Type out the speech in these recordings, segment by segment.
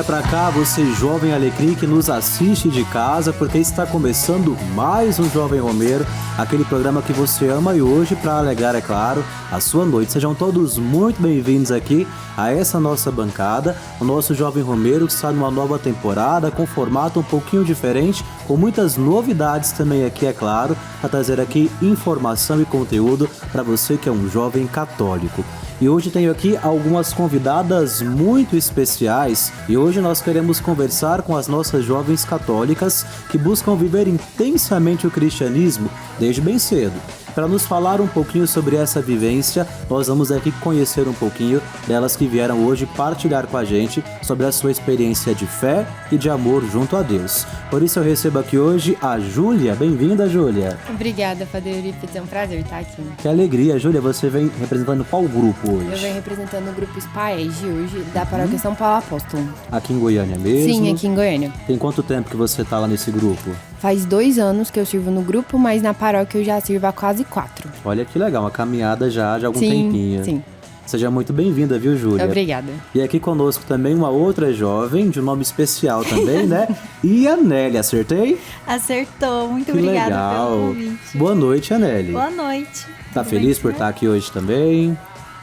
vai pra cá, você jovem alecrim que nos assiste de casa, porque está começando mais um Jovem Romeiro, aquele programa que você ama, e hoje, para alegrar, é claro, a sua noite. Sejam todos muito bem-vindos aqui a essa nossa bancada, o nosso Jovem Romeiro que está numa nova temporada, com formato um pouquinho diferente, com muitas novidades também aqui, é claro, para trazer aqui informação e conteúdo para você que é um jovem católico. E hoje tenho aqui algumas convidadas muito especiais e hoje nós queremos conversar com as nossas jovens católicas que buscam viver intensamente o cristianismo desde bem cedo. Para nos falar um pouquinho sobre essa vivência, nós vamos aqui conhecer um pouquinho delas que vieram hoje partilhar com a gente sobre a sua experiência de fé e de amor junto a Deus. Por isso eu recebo aqui hoje a Júlia. Bem-vinda, Júlia. Obrigada, Padre Eurípides. É um prazer estar aqui. Que alegria. Júlia, você vem representando qual grupo hoje? Eu venho representando o grupo SPAEG hoje, da Paróquia São Paulo Apóstolo. Aqui em Goiânia mesmo? Sim, aqui em Goiânia. Tem quanto tempo que você está lá nesse grupo? Faz 2 anos que eu sirvo no grupo, mas na paróquia eu já sirvo há quase 4. Olha que legal, uma caminhada já de algum tempinho. Sim. Seja muito bem-vinda, viu, Júlia? Obrigada. E aqui conosco também uma outra jovem, de um nome especial também, né? E a Nelly, acertei? Acertou, muito que obrigada legal. pelo convite. Boa noite, Nelly. Boa noite. Tá Tudo feliz bem, por estar aqui hoje também?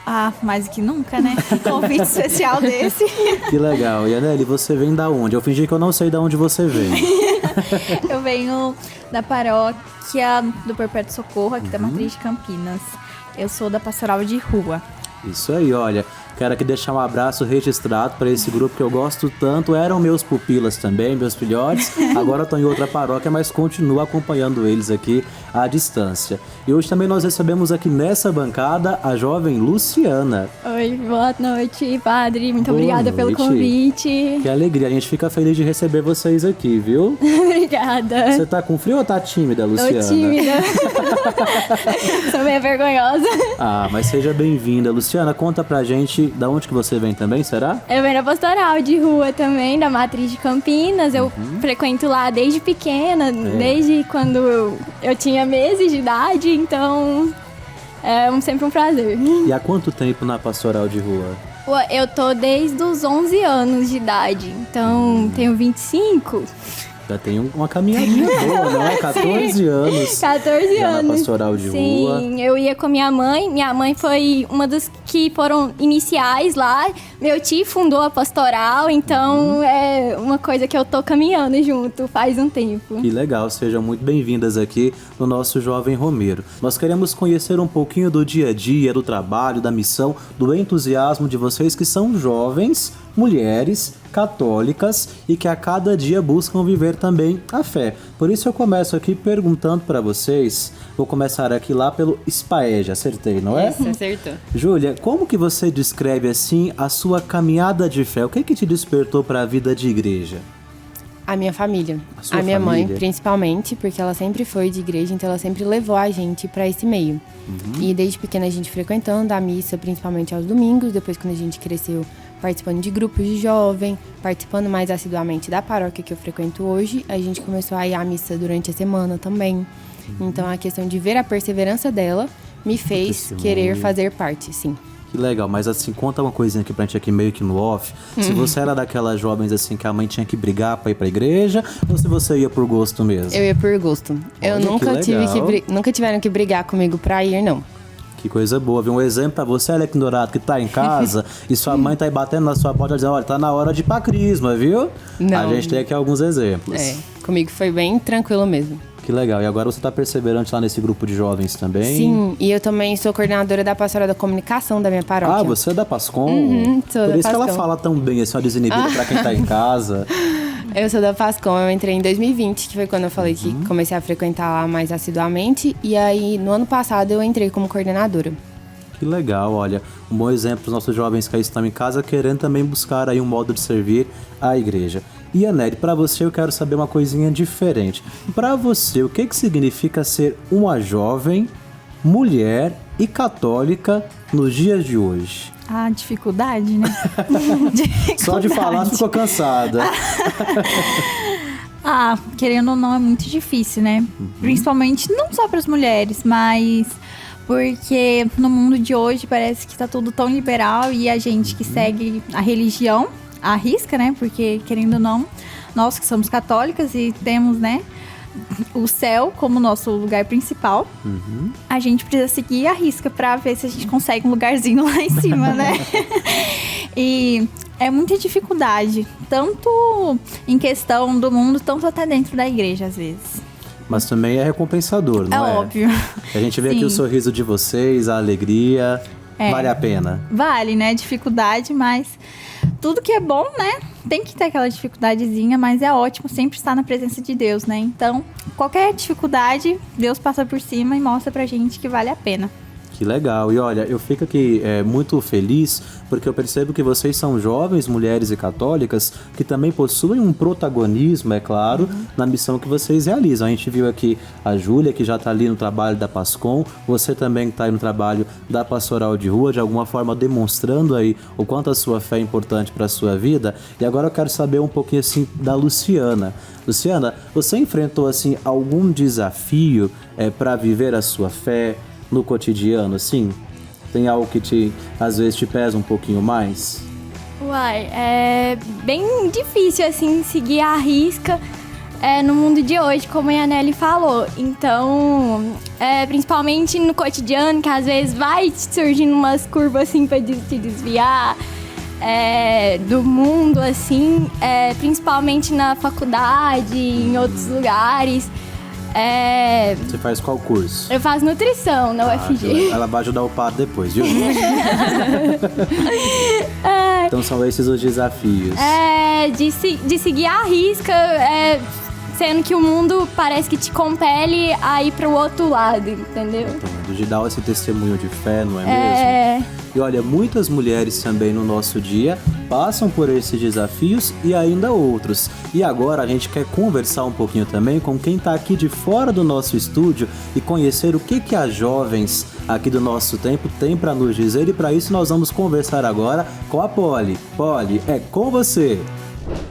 Ah, mais do que nunca, né? Um convite especial desse. Que legal. E a Nelly, você vem da onde? Eu fingi que eu não sei da onde você vem. Eu venho da paróquia do Perpétuo Socorro, aqui da Matriz de Campinas. Eu sou da Pastoral de Rua. Isso aí, olha, quero aqui deixar um abraço registrado para esse grupo que eu gosto tanto. Eram meus pupilas também, meus filhotes. Agora estou em outra paróquia, mas continuo acompanhando eles aqui à distância. E hoje também nós recebemos aqui nessa bancada a jovem Luciana. Oi, boa noite, padre. Muito Boa obrigada noite. pelo convite. Que alegria, a gente fica feliz de receber vocês aqui, viu? Obrigada. Você tá com frio ou tá tímida, Luciana? Tô tímida. Sou meio vergonhosa. Ah, mas seja bem-vinda. Luciana, conta pra gente da onde que você vem também, será? Eu venho da Pastoral de Rua também, da Matriz de Campinas. Eu frequento lá desde pequena, desde quando eu tinha meses de idade, então é sempre um prazer. E há quanto tempo na Pastoral de Rua? Eu tô desde os 11 anos de idade, então tenho 25. Já tem uma caminhadinha boa, não é? 14 anos. 14 já anos. Na Pastoral de Rua. Sim, eu ia com minha mãe. Minha mãe foi uma das que foram iniciais lá. Meu tio fundou a pastoral, então é uma coisa que eu tô caminhando junto faz um tempo. Que legal, sejam muito bem-vindas aqui no nosso Jovem Romeiro. Nós queremos conhecer um pouquinho do dia a dia, do trabalho, da missão, do entusiasmo de vocês que são jovens, mulheres, católicas e que a cada dia buscam viver também a fé. Por isso eu começo aqui perguntando para vocês, vou começar aqui lá pelo SPAEG, acertei, não é? Isso, acertou. Júlia, como que você descreve assim a sua caminhada de fé? O que te despertou para a vida de igreja? A minha família. A sua minha mãe, família? Principalmente, porque ela sempre foi de igreja, então ela sempre levou a gente para esse meio. E desde pequena a gente frequentando a missa, principalmente aos domingos, depois quando a gente cresceu participando de grupos de jovem, participando mais assiduamente da paróquia que eu frequento hoje, a gente começou a ir à missa durante a semana também. Então a questão de ver a perseverança dela me fez Testemunho. querer fazer parte, sim. Que legal, mas assim, conta uma coisinha aqui pra gente aqui meio que no off. Se você era daquelas jovens assim que a mãe tinha que brigar pra ir pra igreja, ou se você ia por gosto mesmo? Eu ia por gosto. Eu Olha, nunca que tive legal. nunca tiveram que brigar comigo pra ir, não. Que coisa boa, viu? Um exemplo pra você, Alex Dourado, que tá em casa e sua mãe tá aí batendo na sua porta dizendo, olha, tá na hora de ir pra crisma, viu? Não. A gente tem aqui alguns exemplos. Comigo foi bem tranquilo mesmo. Que legal. E agora você tá perseverante lá nesse grupo de jovens também? Sim, e eu também sou coordenadora da Pastoral da Comunicação da minha paróquia. Ah, você é da Pascom? sou Por da isso que ela Pascom. fala tão bem, assim, uma desinibida pra quem tá em casa. Eu sou da Pascom, eu entrei em 2020, que foi quando eu falei que comecei a frequentar lá mais assiduamente. E aí, no ano passado, eu entrei como coordenadora. Que legal, olha, um bom exemplo para os nossos jovens que aí estão em casa querendo também buscar aí um modo de servir a igreja. E Aneli, para você eu quero saber uma coisinha diferente. Para você, o que significa ser uma jovem, mulher e católica nos dias de hoje? Ah, dificuldade, né? Só de falar ficou cansada. Ah, querendo ou não, é muito difícil, né? Principalmente não só para as mulheres, mas porque no mundo de hoje parece que tá tudo tão liberal e a gente que segue a religião à risca, né? Porque, querendo ou não, nós que somos católicas e temos, né, o céu como nosso lugar principal, a gente precisa seguir a risca pra ver se a gente consegue um lugarzinho lá em cima, né? E é muita dificuldade, tanto em questão do mundo, tanto até dentro da igreja, às vezes. Mas também é recompensador, não é? É óbvio. A gente vê aqui Sim. o sorriso de vocês, a alegria, vale a pena. Vale, né? Dificuldade, mas tudo que é bom, né? Tem que ter aquela dificuldadezinha, mas é ótimo sempre estar na presença de Deus, né? Então, qualquer dificuldade, Deus passa por cima e mostra pra gente que vale a pena. Que legal. E olha, eu fico aqui muito feliz porque eu percebo que vocês são jovens mulheres e católicas que também possuem um protagonismo, é claro, na missão que vocês realizam. A gente viu aqui a Júlia, que já está ali no trabalho da Pascom, você também está aí no trabalho da Pastoral de Rua, de alguma forma demonstrando aí o quanto a sua fé é importante para a sua vida. E agora eu quero saber um pouquinho assim da Luciana. Luciana, você enfrentou assim algum desafio para viver a sua fé no cotidiano, assim? Tem algo que às vezes te pesa um pouquinho mais? Uai, é bem difícil, assim, seguir a risca no mundo de hoje, como a Yaneli falou. Então, principalmente no cotidiano, que às vezes vai surgindo umas curvas, assim, pra te desviar do mundo, assim, principalmente na faculdade, em outros lugares. Você faz qual curso? Eu faço nutrição na UFG. Ela vai ajudar o padre depois, viu? Então são esses os desafios. De seguir a risca, sendo que o mundo parece que te compele a ir pro outro lado, entendeu? Então, de dar esse testemunho de fé, não é mesmo? E olha, muitas mulheres também no nosso dia passam por esses desafios e ainda outros. E agora a gente quer conversar um pouquinho também com quem está aqui de fora do nosso estúdio e conhecer o que as jovens aqui do nosso tempo têm para nos dizer. E para isso nós vamos conversar agora com a Poli. Poli, é com você.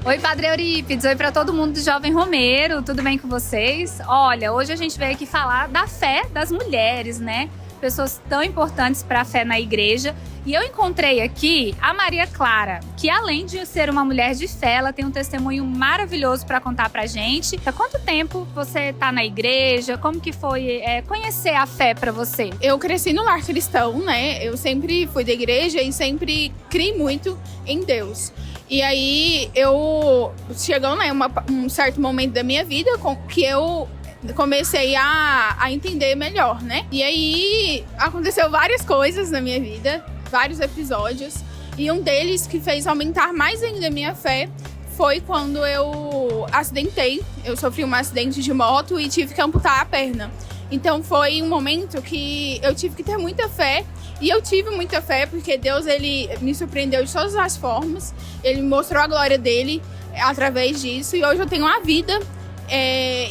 Oi, Padre Eurípides, oi para todo mundo do Jovem Romeiro, tudo bem com vocês? Olha, hoje a gente veio aqui falar da fé das mulheres, né? Pessoas tão importantes para a fé na igreja. E eu encontrei aqui a Maria Clara, que além de ser uma mulher de fé, ela tem um testemunho maravilhoso para contar pra gente. Há quanto tempo você tá na igreja? Como que foi conhecer a fé para você? Eu cresci no lar cristão, né? Eu sempre fui da igreja e sempre criei muito em Deus. E aí, chegou, né, um certo momento da minha vida que eu comecei a entender melhor, né? E aí, aconteceu várias coisas na minha vida, vários episódios. E um deles que fez aumentar mais ainda a minha fé foi quando eu acidentei. Eu sofri um acidente de moto e tive que amputar a perna. Então, foi um momento que eu tive que ter muita fé. E eu tive muita fé porque Deus, ele me surpreendeu de todas as formas. Ele me mostrou a glória dele através disso. E hoje eu tenho uma vida.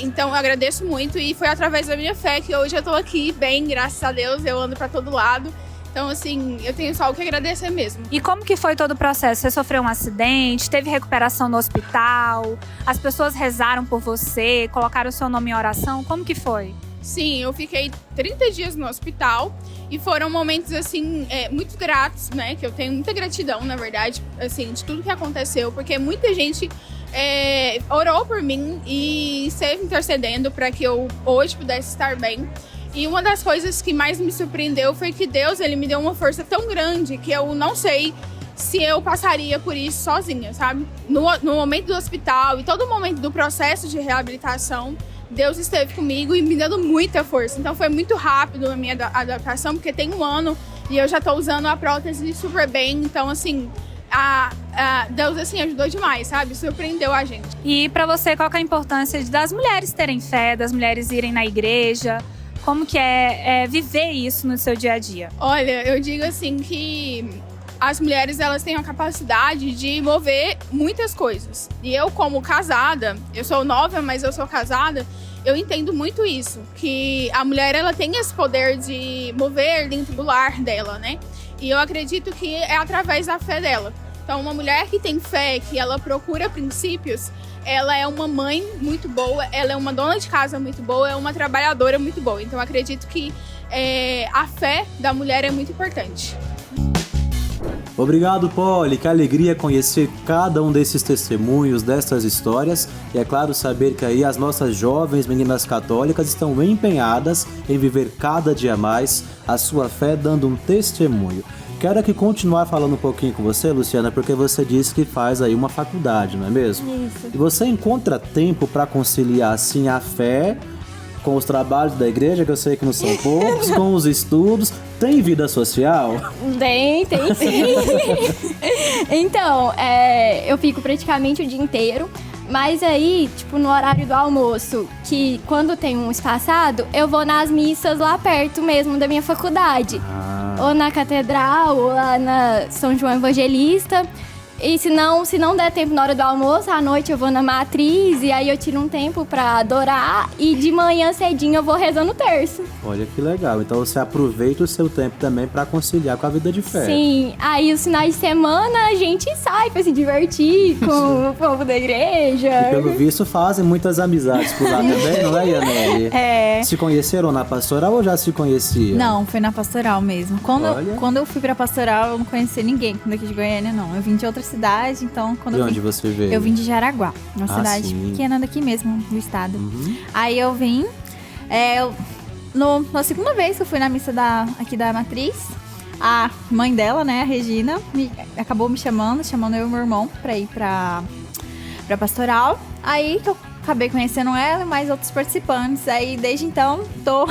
Então eu agradeço muito e foi através da minha fé que hoje eu tô aqui bem, graças a Deus, eu ando pra todo lado. Então assim, eu tenho só o que agradecer mesmo. E como que foi todo o processo? Você sofreu um acidente, teve recuperação no hospital, as pessoas rezaram por você, colocaram o seu nome em oração, como que foi? Sim, eu fiquei 30 dias no hospital e foram momentos, assim, muito gratos, né? Que eu tenho muita gratidão, na verdade, assim, de tudo que aconteceu, porque muita gente orou por mim e esteve intercedendo para que eu hoje pudesse estar bem. E uma das coisas que mais me surpreendeu foi que Deus, ele me deu uma força tão grande que eu não sei se eu passaria por isso sozinha, sabe? No momento do hospital e todo momento do processo de reabilitação, Deus esteve comigo e me dando muita força. Então foi muito rápido a minha adaptação, porque tem 1 ano e eu já tô usando a prótese super bem. Então, assim, Deus, assim, ajudou demais, sabe? Surpreendeu a gente. E pra você, qual que é a importância das mulheres terem fé, das mulheres irem na igreja? Como que é viver isso no seu dia a dia? Olha, eu digo assim que as mulheres, elas têm a capacidade de mover muitas coisas. E eu, como casada, eu sou nova, mas eu sou casada, eu entendo muito isso. Que a mulher, ela tem esse poder de mover dentro do lar dela, né? E eu acredito que é através da fé dela. Então, uma mulher que tem fé, que ela procura princípios, ela é uma mãe muito boa, ela é uma dona de casa muito boa, é uma trabalhadora muito boa. Então, eu acredito que a fé da mulher é muito importante. Obrigado, Polly, que alegria conhecer cada um desses testemunhos, dessas histórias. E é claro saber que aí as nossas jovens meninas católicas estão empenhadas em viver cada dia mais a sua fé, dando um testemunho. Quero aqui continuar falando um pouquinho com você, Luciana, porque você disse que faz aí uma faculdade, não é mesmo? Isso. E você encontra tempo para conciliar assim a fé com os trabalhos da igreja, que eu sei que não são poucos, com os estudos? Tem vida social? Tem sim. Então, eu fico praticamente o dia inteiro. Mas aí, tipo, no horário do almoço, que quando tem um espaçado, eu vou nas missas lá perto mesmo da minha faculdade. Ou na catedral, ou lá na São João Evangelista. E se não der tempo na hora do almoço, à noite eu vou na matriz e aí eu tiro um tempo pra adorar e de manhã cedinho eu vou rezando o terço. Olha que legal. Então você aproveita o seu tempo também pra conciliar com a vida de fé. Sim, aí os finais de semana a gente sai pra se divertir com o povo da igreja. E pelo visto fazem muitas amizades por lá também, não é, Yaneli? Se conheceram na pastoral ou já se conheciam? Não, foi na pastoral mesmo. Olha. Quando eu fui pra pastoral, eu não conheci ninguém daqui de Goiânia, não. Eu vim de outra cidade, então quando De eu vim, onde você veio? eu vim de Jaraguá, uma cidade sim. pequena daqui mesmo, do estado. Aí eu vim, na segunda vez que eu fui na missa aqui da matriz, a mãe dela, né, a Regina, acabou me chamando eu e meu irmão pra ir pra pastoral. Aí que eu acabei conhecendo ela e mais outros participantes. Aí desde então tô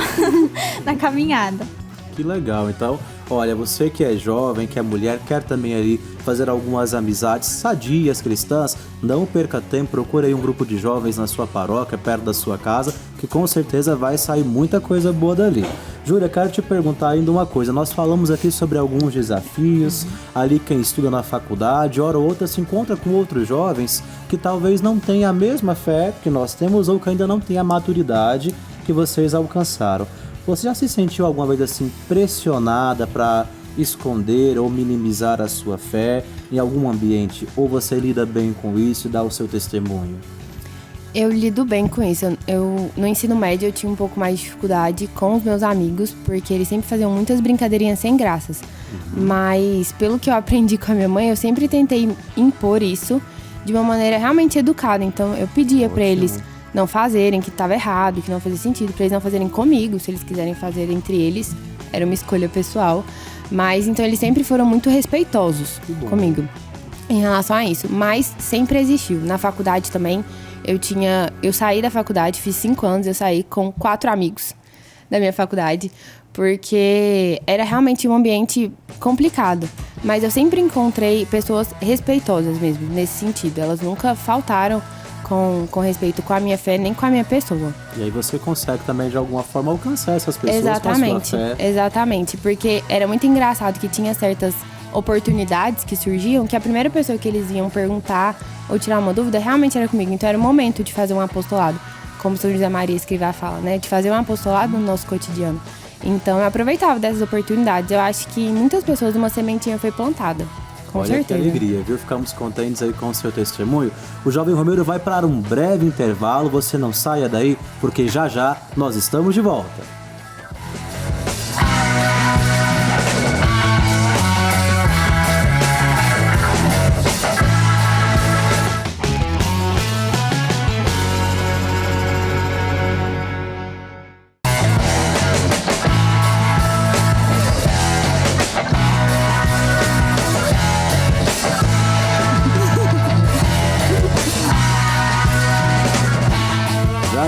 na caminhada. Que legal. Então, olha, você que é jovem, que é mulher, quer também ali fazer algumas amizades sadias cristãs, não perca tempo, procure aí um grupo de jovens na sua paróquia, perto da sua casa, que com certeza vai sair muita coisa boa dali. Júlia, quero te perguntar ainda uma coisa. Nós falamos aqui sobre alguns desafios, ali quem estuda na faculdade, hora ou outra se encontra com outros jovens que talvez não tenham a mesma fé que nós temos ou que ainda não tenham a maturidade que vocês alcançaram. Você já se sentiu alguma vez assim pressionada para esconder ou minimizar a sua fé em algum ambiente? Ou você lida bem com isso e dá o seu testemunho? Eu lido bem com isso. No ensino médio eu tinha um pouco mais de dificuldade com os meus amigos, porque eles sempre faziam muitas brincadeirinhas sem graças. Mas pelo que eu aprendi com a minha mãe, eu sempre tentei impor isso de uma maneira realmente educada. Então eu pedia para eles não fazerem, que estava errado, que não fazia sentido, para eles não fazerem comigo, se eles quiserem fazer entre eles, era uma escolha pessoal. Mas então eles sempre foram muito respeitosos comigo em relação a isso, mas sempre existiu. Na faculdade também, eu saí da faculdade, fiz 5 anos, eu saí com 4 amigos da minha faculdade, porque era realmente um ambiente complicado. Mas eu sempre encontrei pessoas respeitosas mesmo, nesse sentido. Elas nunca faltaram com respeito com a minha fé, nem com a minha pessoa. E aí você consegue também, de alguma forma, alcançar essas pessoas Exatamente, com a sua fé. Exatamente, porque era muito engraçado que tinha certas oportunidades que surgiam, que a primeira pessoa que eles iam perguntar ou tirar uma dúvida realmente era comigo. Então era o momento de fazer um apostolado, como São José Maria Escrivá fala, né? De fazer um apostolado no nosso cotidiano. Então eu aproveitava dessas oportunidades. Eu acho que muitas pessoas uma sementinha foi plantada. Com Olha certeza. que alegria, viu? Ficamos contentes aí com o seu testemunho. O Jovem Romeiro vai para um breve intervalo. Você não saia daí, porque já já nós estamos de volta.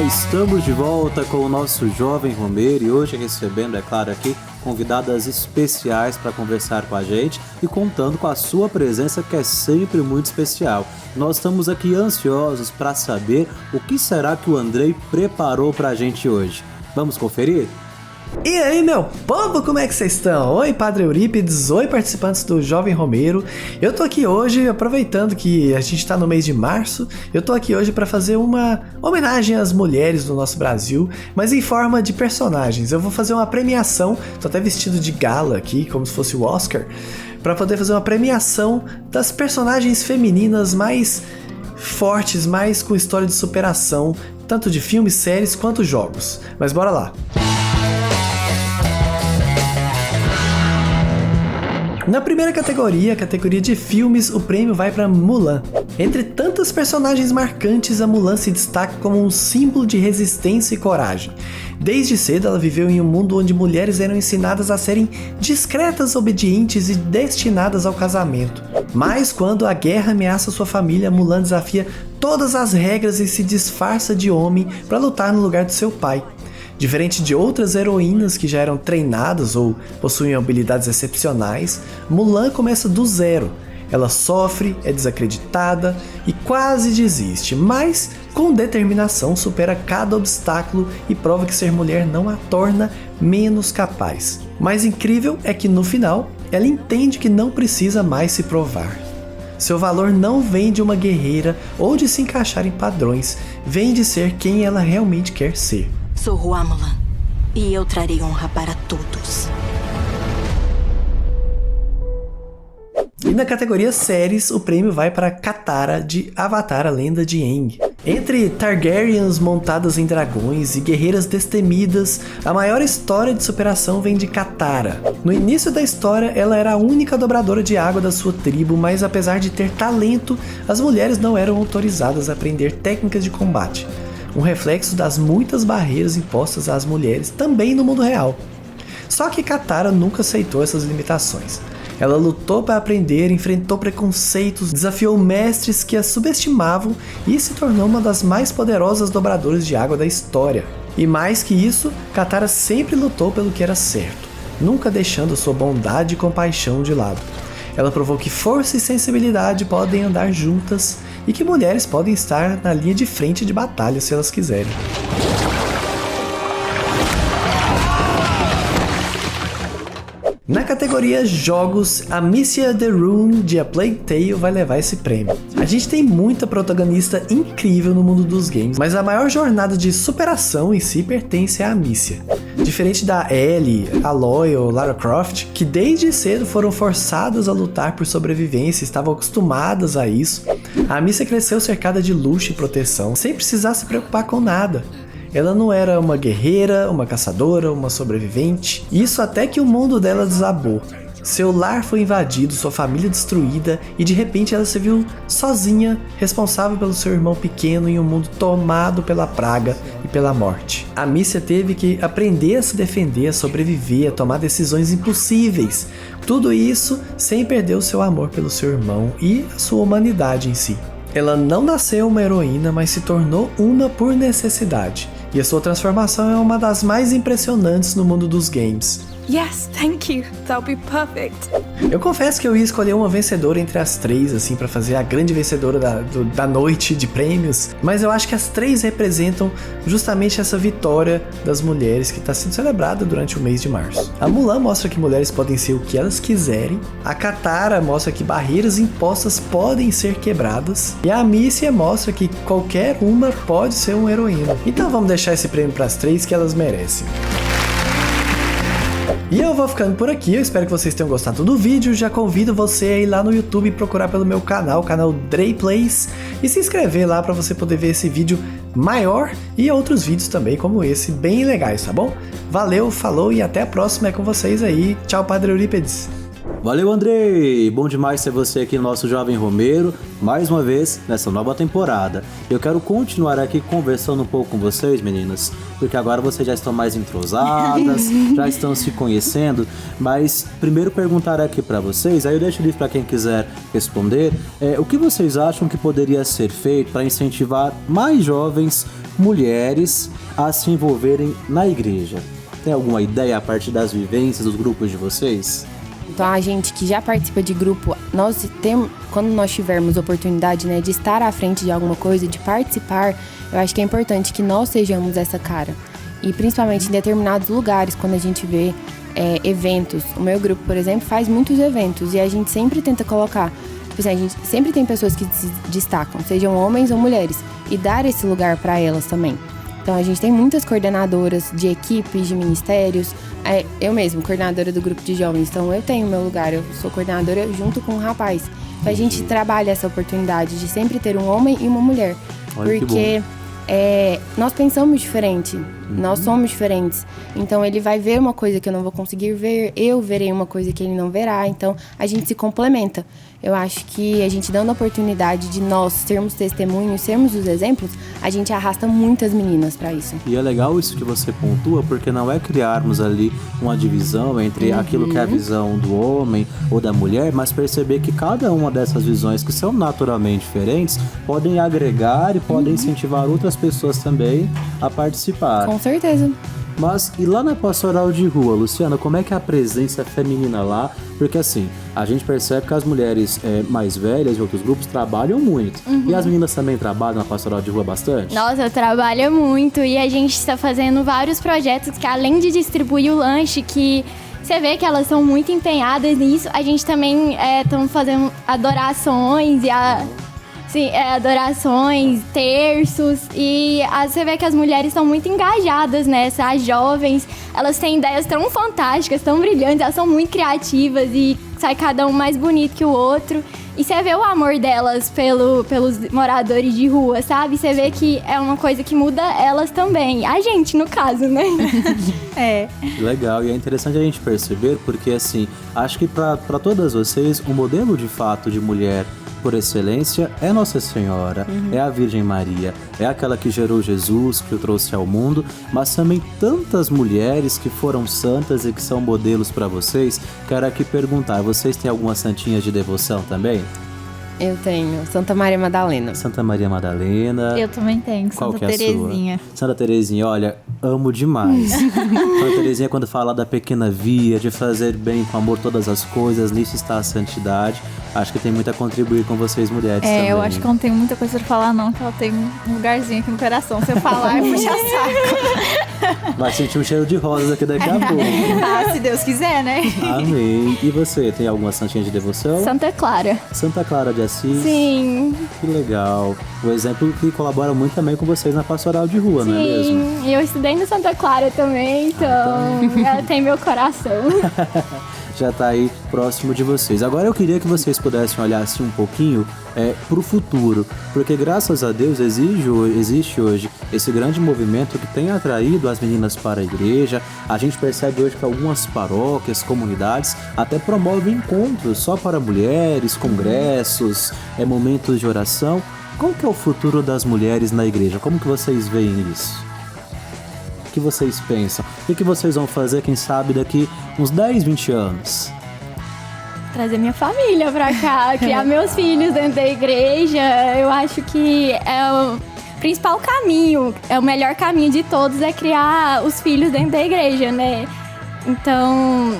Estamos de volta com o nosso Jovem Romeiro e hoje recebendo, é claro, aqui convidadas especiais para conversar com a gente e contando com a sua presença, que é sempre muito especial. Nós estamos aqui ansiosos para saber o que será que o Andrei preparou para a gente hoje. Vamos conferir? E aí, meu povo, como é que vocês estão? Oi, Padre Eurípides, oi, participantes do Jovem Romeiro. Eu tô aqui hoje, aproveitando que a gente tá no mês de março, eu tô aqui hoje pra fazer uma homenagem às mulheres do nosso Brasil, mas em forma de personagens. Eu vou fazer uma premiação, tô até vestido de gala aqui, como se fosse o Oscar, pra poder fazer uma premiação das personagens femininas mais fortes, mais com história de superação, tanto de filmes, séries quanto jogos. Mas bora lá! Na primeira categoria, a categoria de filmes, o prêmio vai para Mulan. Entre tantos personagens marcantes, a Mulan se destaca como um símbolo de resistência e coragem. Desde cedo, ela viveu em um mundo onde mulheres eram ensinadas a serem discretas, obedientes e destinadas ao casamento. Mas quando a guerra ameaça sua família, Mulan desafia todas as regras e se disfarça de homem para lutar no lugar de seu pai. Diferente de outras heroínas que já eram treinadas ou possuíam habilidades excepcionais, Mulan começa do zero. Ela sofre, é desacreditada e quase desiste, mas com determinação supera cada obstáculo e prova que ser mulher não a torna menos capaz. O mais incrível é que no final, ela entende que não precisa mais se provar. Seu valor não vem de uma guerreira ou de se encaixar em padrões, vem de ser quem ela realmente quer ser. Sou Hua Mulan e eu trarei honra para todos. E na categoria séries, o prêmio vai para Katara de Avatar: A Lenda de Aang. Entre Targaryens montadas em dragões e guerreiras destemidas, a maior história de superação vem de Katara. No início da história, ela era a única dobradora de água da sua tribo, mas apesar de ter talento, as mulheres não eram autorizadas a aprender técnicas de combate. Um reflexo das muitas barreiras impostas às mulheres também no mundo real. Só que Katara nunca aceitou essas limitações. Ela lutou para aprender, enfrentou preconceitos, desafiou mestres que a subestimavam e se tornou uma das mais poderosas dobradoras de água da história. E mais que isso, Katara sempre lutou pelo que era certo, nunca deixando sua bondade e compaixão de lado. Ela provou que força e sensibilidade podem andar juntas e que mulheres podem estar na linha de frente de batalha se elas quiserem. Na categoria Jogos, Amicia The Rune de A Plague Tale vai levar esse prêmio. A gente tem muita protagonista incrível no mundo dos games, mas a maior jornada de superação em si pertence a Amicia. Diferente da Ellie, Aloy ou Lara Croft, que desde cedo foram forçadas a lutar por sobrevivência e estavam acostumadas a isso, a Amicia cresceu cercada de luxo e proteção, sem precisar se preocupar com nada. Ela não era uma guerreira, uma caçadora, uma sobrevivente. Isso até que o mundo dela desabou. Seu lar foi invadido, sua família destruída e de repente ela se viu sozinha, responsável pelo seu irmão pequeno em um mundo tomado pela praga e pela morte. Amicia teve que aprender a se defender, a sobreviver, a tomar decisões impossíveis. Tudo isso sem perder o seu amor pelo seu irmão e a sua humanidade em si. Ela não nasceu uma heroína, mas se tornou uma por necessidade. E a sua transformação é uma das mais impressionantes no mundo dos games. Yes, thank you. That'll be perfect. Eu confesso que eu ia escolher uma vencedora entre as três, assim, pra fazer a grande vencedora da noite de prêmios, mas eu acho que as três representam justamente essa vitória das mulheres que está sendo celebrada durante o mês de março. A Mulan mostra que mulheres podem ser o que elas quiserem, a Katara mostra que barreiras impostas podem ser quebradas, e a Amicia mostra que qualquer uma pode ser uma heroína. Então vamos deixar esse prêmio para as três que elas merecem. E eu vou ficando por aqui, eu espero que vocês tenham gostado do vídeo, já convido você a ir lá no YouTube e procurar pelo meu canal, o canal Dre Plays, e se inscrever lá para você poder ver esse vídeo maior e outros vídeos também como esse, bem legais, tá bom? Valeu, falou e até a próxima, é com vocês aí, tchau Padre Eurípides! Valeu, Andrei! Bom demais ter você aqui no nosso Jovem Romeiro, mais uma vez, nessa nova temporada. Eu quero continuar aqui conversando um pouco com vocês, meninas, porque agora vocês já estão mais entrosadas, já estão se conhecendo, mas primeiro perguntar aqui para vocês, aí eu deixo livre para quem quiser responder, o que vocês acham que poderia ser feito para incentivar mais jovens mulheres a se envolverem na igreja? Tem alguma ideia a partir das vivências dos grupos de vocês? Então, a gente que já participa de grupo, quando nós tivermos oportunidade, né, de estar à frente de alguma coisa, de participar, eu acho que é importante que nós sejamos essa cara. E principalmente em determinados lugares, quando a gente vê eventos. O meu grupo, por exemplo, faz muitos eventos e a gente sempre tenta colocar. A gente sempre tem pessoas que se destacam, sejam homens ou mulheres, e dar esse lugar para elas também. Então, a gente tem muitas coordenadoras de equipes, de ministérios. Eu mesmo, coordenadora do grupo de jovens. Então, eu tenho meu lugar. Eu sou coordenadora junto com um rapaz. Então, a gente trabalha essa oportunidade de sempre ter um homem e uma mulher. Olha, porque nós pensamos diferente, nós somos diferentes. Então ele vai ver uma coisa que eu não vou conseguir ver, eu verei uma coisa que ele não verá. Então a gente se complementa. Eu acho que a gente dando a oportunidade de nós sermos testemunhos, sermos os exemplos, a gente arrasta muitas meninas para isso. E é legal isso que você pontua, porque não é criarmos ali uma divisão entre aquilo que é a visão do homem ou da mulher, mas perceber que cada uma dessas visões, que são naturalmente diferentes, podem agregar e podem incentivar outras pessoas também a participar. Com certeza. Mas e lá na pastoral de rua, Luciana, como é que é a presença feminina lá? Porque assim, a gente percebe que as mulheres mais velhas de outros grupos trabalham muito. E as meninas também trabalham na pastoral de rua bastante? Nossa, trabalha muito e a gente está fazendo vários projetos que, além de distribuir o lanche, que você vê que elas são muito empenhadas nisso, a gente também estamos fazendo adorações adorações, terços, e você vê que as mulheres estão muito engajadas nessa. As jovens, elas têm ideias tão fantásticas, tão brilhantes, elas são muito criativas e sai cada um mais bonito que o outro. E você vê o amor delas pelos moradores de rua, sabe? Você vê que é uma coisa que muda elas também. A gente, no caso, né? Legal, e é interessante a gente perceber, porque assim, acho que para todas vocês, o modelo de fato de mulher por excelência é Nossa Senhora, é a Virgem Maria, é aquela que gerou Jesus, que o trouxe ao mundo, mas também tantas mulheres que foram santas e que são modelos para vocês. Quero aqui perguntar, vocês têm algumas santinhas de devoção também? Eu tenho Santa Maria Madalena. Santa Maria Madalena. Eu também tenho, Qual Santa que é Terezinha. A sua? Santa Terezinha, olha, amo demais. Santa Terezinha, quando fala da pequena via, de fazer bem com amor todas as coisas, nisso está a santidade. Acho que tem muito a contribuir com vocês, mulheres, também. Eu acho que eu não tenho muita coisa pra falar, não, que ela tem um lugarzinho aqui no coração. Se eu falar, eu puxar saco. Vai sentir um cheiro de rosas aqui daqui a pouco. Se Deus quiser, né? Amém. E você, tem alguma santinha de devoção? Santa Clara. Santa Clara de Assis? Sim. Que legal. O exemplo que colabora muito também com vocês na pastoral de rua, não é mesmo? Sim, eu estudei no Santa Clara também, então ela tem meu coração. Já tá aí próximo de vocês. Agora eu queria que vocês pudessem olhar assim um pouquinho pro futuro, porque graças a Deus existe hoje esse grande movimento que tem atraído as meninas para a igreja. A gente percebe hoje que algumas paróquias, comunidades até promovem encontros só para mulheres, congressos, momentos de oração. Qual que é o futuro das mulheres na igreja? Como que vocês veem isso? O que vocês pensam? O que vocês vão fazer, quem sabe, daqui uns 10, 20 anos? Trazer minha família pra cá, criar meus filhos dentro da igreja. Eu acho que é o principal caminho, é o melhor caminho de todos, é criar os filhos dentro da igreja, né? Então,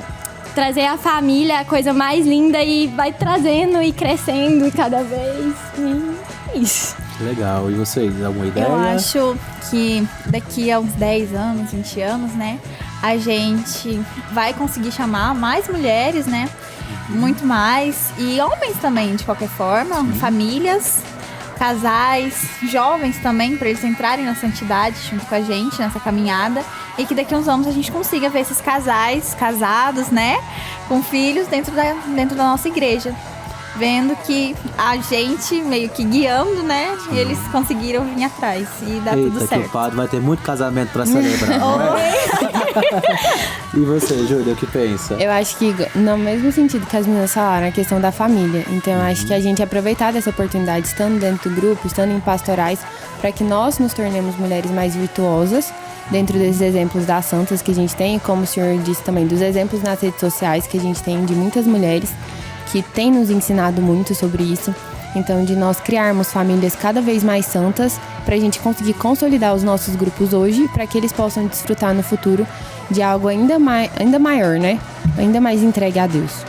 trazer a família é a coisa mais linda e vai trazendo e crescendo cada vez. E é isso. Legal. E vocês, alguma ideia? Eu acho que daqui a uns 10 anos, 20 anos, né, a gente vai conseguir chamar mais mulheres, né, muito mais, e homens também, de qualquer forma, famílias, casais, jovens também, para eles entrarem na santidade junto com a gente, nessa caminhada, e que daqui a uns anos a gente consiga ver esses casais casados, né, com filhos dentro da nossa igreja. Vendo que a gente meio que guiando, né? E eles conseguiram vir atrás e dá tudo certo. Que o padre vai ter muito casamento pra celebrar, não é? E você, Júlia, o que pensa? Eu acho que no mesmo sentido que as meninas falaram, a questão da família. Então eu acho que a gente aproveitar dessa oportunidade, estando dentro do grupo, estando em pastorais, para que nós nos tornemos mulheres mais virtuosas, dentro desses exemplos das santas que a gente tem, como o senhor disse também, dos exemplos nas redes sociais que a gente tem de muitas mulheres que têm nos ensinado muito sobre isso. Então, de nós criarmos famílias cada vez mais santas, para a gente conseguir consolidar os nossos grupos hoje, para que eles possam desfrutar no futuro de algo ainda maior, né? Ainda mais entregue a Deus.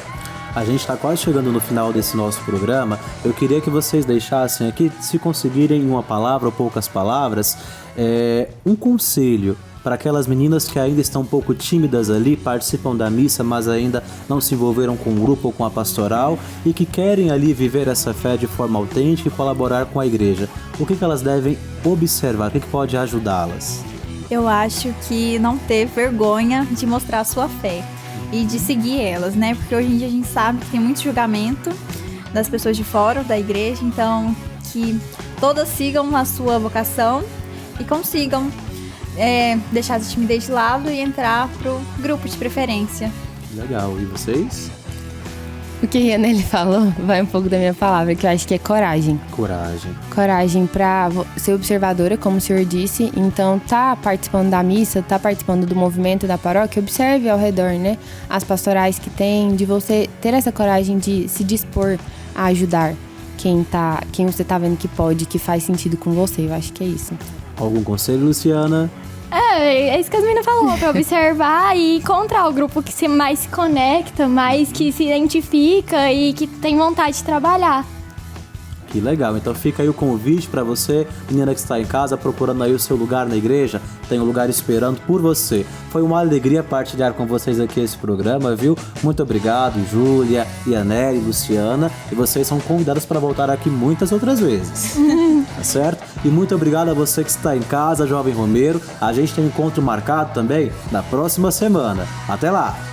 A gente está quase chegando no final desse nosso programa. Eu queria que vocês deixassem aqui, se conseguirem, em uma palavra ou poucas palavras, um conselho para aquelas meninas que ainda estão um pouco tímidas ali, participam da missa, mas ainda não se envolveram com o grupo ou com a pastoral e que querem ali viver essa fé de forma autêntica e colaborar com a igreja. O que elas devem observar? O que pode ajudá-las? Eu acho que não ter vergonha de mostrar a sua fé e de seguir elas, né? Porque hoje em dia a gente sabe que tem muito julgamento das pessoas de fora da igreja, então que todas sigam a sua vocação e consigam deixar essa timidez de lado e entrar pro grupo de preferência. Legal. E vocês? O que a Rianelli falou vai um pouco da minha palavra, que eu acho que é coragem. Coragem. Coragem pra ser observadora, como o senhor disse. Então, tá participando da missa, tá participando do movimento da paróquia, observe ao redor, né? As pastorais que tem, de você ter essa coragem de se dispor a ajudar quem você tá vendo que pode, que faz sentido com você. Eu acho que é isso. Algum conselho, Luciana? É isso que as meninas falou, pra observar e encontrar o grupo que mais se conecta, mais que se identifica e que tem vontade de trabalhar. Que legal, então fica aí o convite para você, menina que está em casa procurando aí o seu lugar na igreja, tem um lugar esperando por você. Foi uma alegria partilhar com vocês aqui esse programa, viu? Muito obrigado, Júlia, Rianelli, Luciana, e vocês são convidadas para voltar aqui muitas outras vezes, tá certo? E muito obrigado a você que está em casa, jovem romeiro, a gente tem um encontro marcado também na próxima semana. Até lá!